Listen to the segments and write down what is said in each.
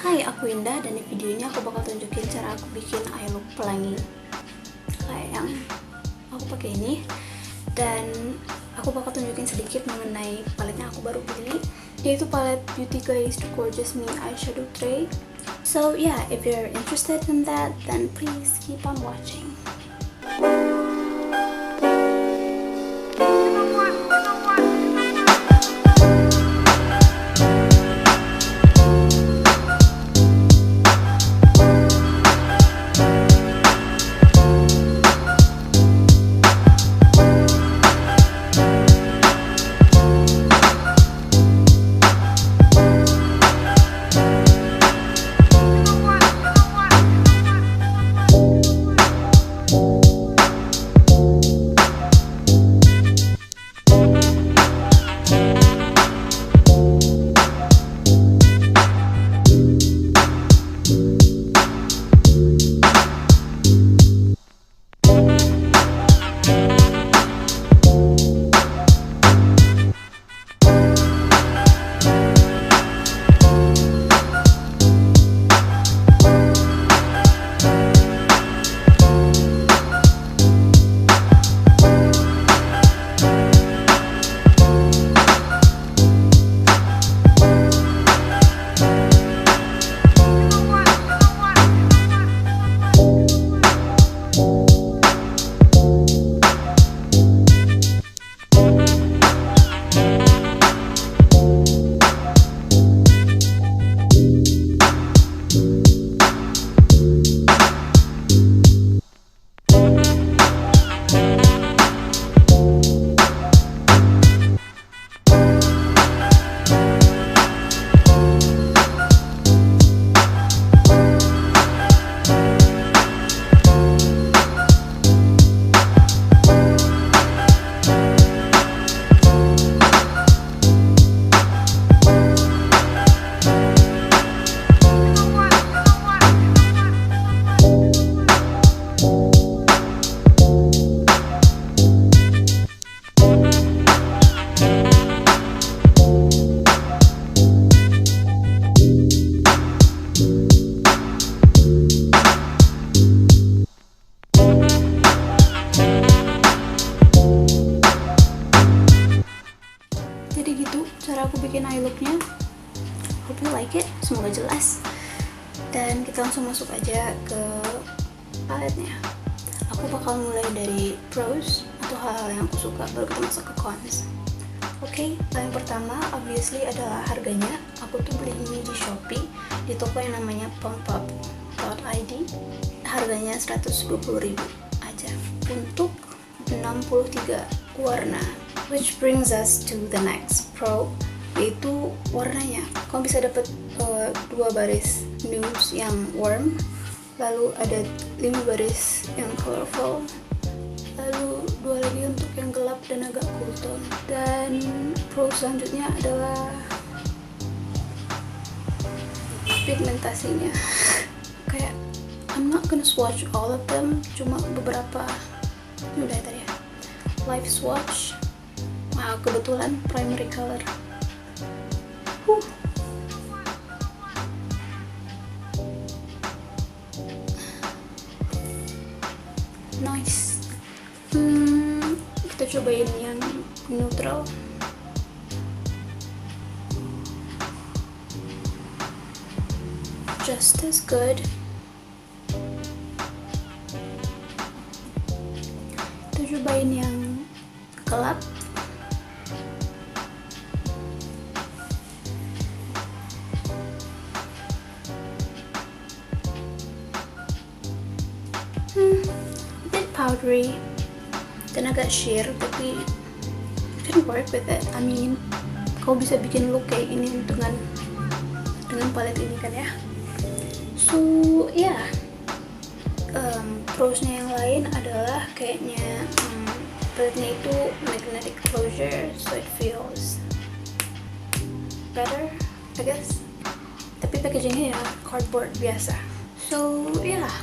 Hai, aku Indah dan di video ini aku bakal tunjukin cara aku bikin eye look pelangi kayak yang aku pakai ini, dan aku bakal tunjukin sedikit mengenai palet yang aku baru beli, yaitu palet Beauty Glazed Gorgeous Me Eyeshadow Tray. So yeah, if you're interested in that, then please keep on watching. Jadi gitu cara aku bikin eye looknya. Hope you like it, semoga jelas. Dan kita langsung masuk aja ke paletnya. Aku bakal mulai dari pros atau hal-hal yang aku suka, baru kita masuk ke cons. Oke, paling pertama obviously adalah harganya. Aku tuh beli ini di Shopee, di toko yang namanya pumpup.id. Harganya 120.000 aja untuk 63 warna. Which brings us to the next pro, yaitu warnanya. Kamu bisa dapat 2 baris nudes yang warm, lalu ada 5 baris yang colorful, lalu 2 lagi untuk yang gelap dan agak cool tone. Dan pro selanjutnya adalah pigmentasinya. Kayak I'm not gonna swatch all of them, cuma beberapa. Ini udah tadi ya, live swatch. Wow, kebetulan primary color. Nice. Kita cobain yang neutral. Just as good. Kita cobain yang gelap. A bit powdery dan agak sheer, tapi you can work with it. I mean, kau bisa bikin look kayak ini dengan palet ini kan ya. So yeah, prosnya yang lain adalah kayaknya paletnya itu magnetic closure, so it feels better, I guess. Tapi packagingnya ya cardboard biasa. So yeah,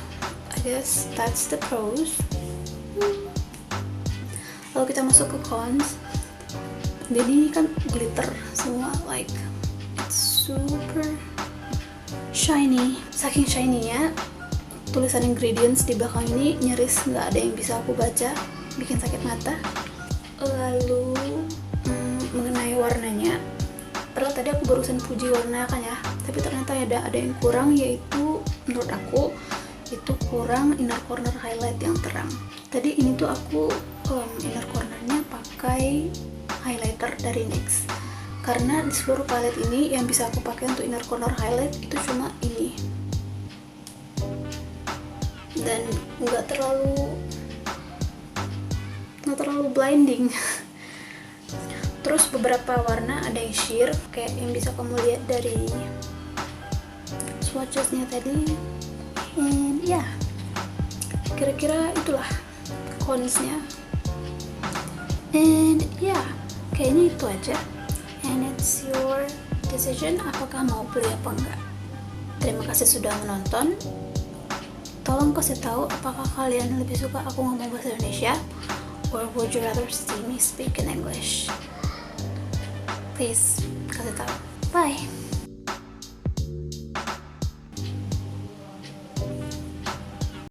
I guess that's the pros. Lalu kita masuk ke cons. Jadi ini kan glitter semua, like it's super shiny. Saking shiny-nya, tulisan ingredients di belakang ini nyaris nggak ada yang bisa aku baca, bikin sakit mata. Lalu mengenai warnanya, padahal tadi aku barusan puji warna kan ya, tapi ternyata ada yang kurang, yaitu menurut aku itu kurang inner corner highlight yang terang. Tadi ini tuh aku inner cornernya pakai highlighter dari NYX, karena di seluruh palette ini yang bisa aku pakai untuk inner corner highlight itu cuma ini, dan nggak terlalu blinding. Terus beberapa warna ada yang sheer, kayak yang bisa kamu lihat dari swatchesnya tadi. And ya, kira-kira itulah cons-nya. And ya, kayaknya itu aja. And it's your decision apakah mau beli apa enggak. Terima kasih sudah menonton. Tolong kasih tahu apakah kalian lebih suka aku ngomong bahasa Indonesia, or would you rather see me speak in English? Please kasih tahu. Bye.